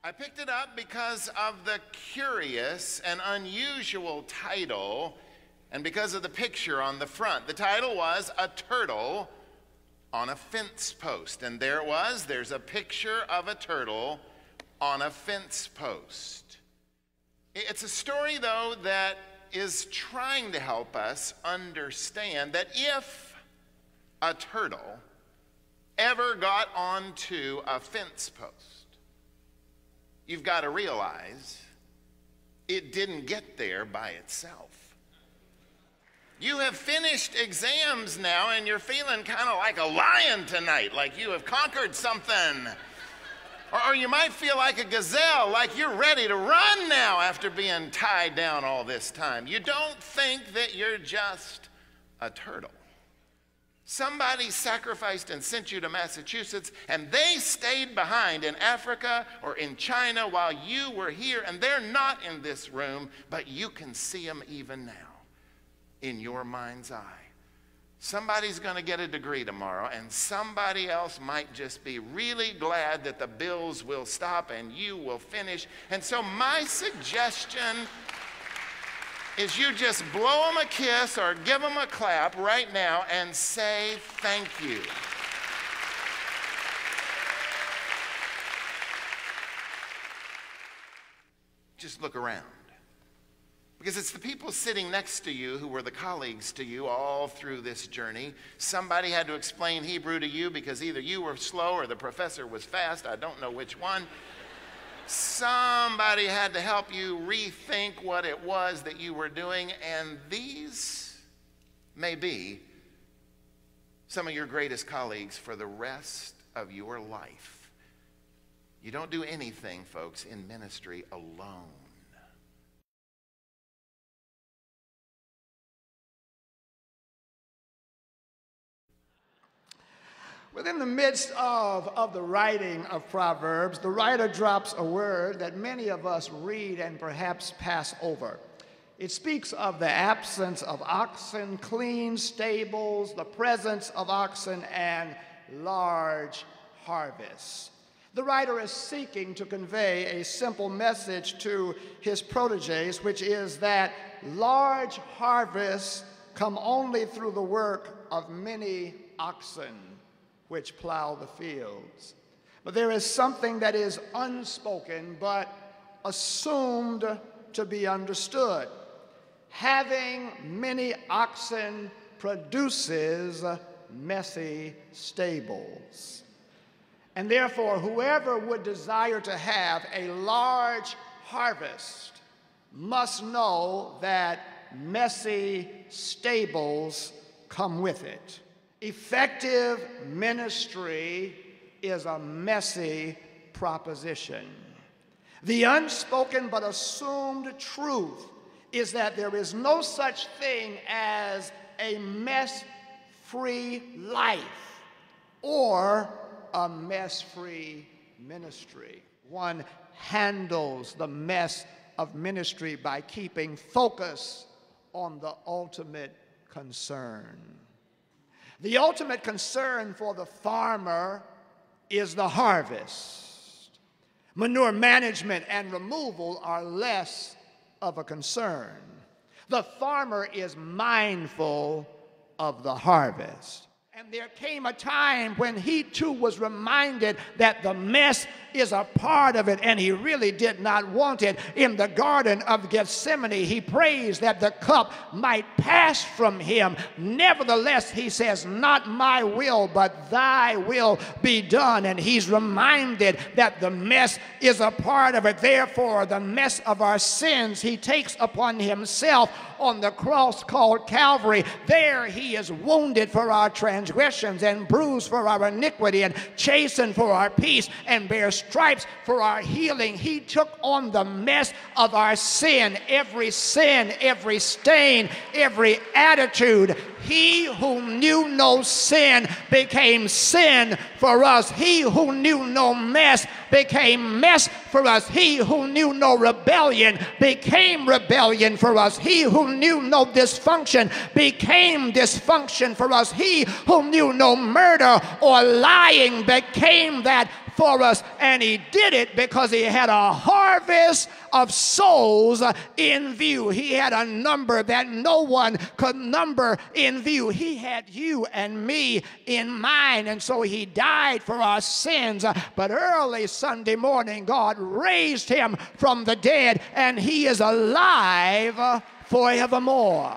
I picked it up because of the curious and unusual title and because of the picture on the front. The title was A Turtle on a Fence Post. And there it was. There's a picture of a turtle on a fence post. It's a story, though, that is trying to help us understand that if a turtle ever got onto a fence post, you've got to realize it didn't get there by itself. You have finished exams now and you're feeling kind of like a lion tonight, like you have conquered something. Or you might feel like a gazelle, like you're ready to run now after being tied down all this time. You don't think that you're just a turtle. Somebody sacrificed and sent you to Massachusetts, and they stayed behind in Africa or in China while you were here, and they're not in this room, but you can see them even now in your mind's eye. Somebody's going to get a degree tomorrow, and somebody else might just be really glad that the bills will stop and you will finish. And so my suggestion is you just blow them a kiss or give them a clap right now and say thank you. Just look around. Because it's the people sitting next to you who were the colleagues to you all through this journey. Somebody had to explain Hebrew to you because either you were slow or the professor was fast. I don't know which one. Somebody had to help you rethink what it was that you were doing, and these may be some of your greatest colleagues for the rest of your life. You don't do anything, folks, in ministry alone. Within the midst of the writing of Proverbs, the writer drops a word that many of us read and perhaps pass over. It speaks of the absence of oxen, clean stables, the presence of oxen, and large harvests. The writer is seeking to convey a simple message to his proteges, which is that large harvests come only through the work of many oxen which plow the fields. But there is something that is unspoken but assumed to be understood. Having many oxen produces messy stables. And therefore, whoever would desire to have a large harvest must know that messy stables come with it. Effective ministry is a messy proposition. The unspoken but assumed truth is that there is no such thing as a mess-free life or a mess-free ministry. One handles the mess of ministry by keeping focus on the ultimate concern. The ultimate concern for the farmer is the harvest. Manure management and removal are less of a concern. The farmer is mindful of the harvest. And there came a time when he too was reminded that the mess is a part of it, and he really did not want it. In the Garden of Gethsemane, he prays that the cup might pass from him. Nevertheless, he says, not my will, but thy will be done. And he's reminded that the mess is a part of it. Therefore, the mess of our sins he takes upon himself on the cross called Calvary. There he is wounded for our transgressions and bruised for our iniquity and chastened for our peace and bears stripes for our healing. He took on the mess of our sin, every stain, every attitude. He who knew no sin became sin for us. He who knew no mess became mess for us. He who knew no rebellion became rebellion for us. He who knew no dysfunction became dysfunction for us. He who knew no murder or lying became that for us, and he did it because he had a harvest of souls in view. He had a number that no one could number in view. He had you and me in mind, and so he died for our sins. But early Sunday morning, God raised him from the dead, and he is alive forevermore.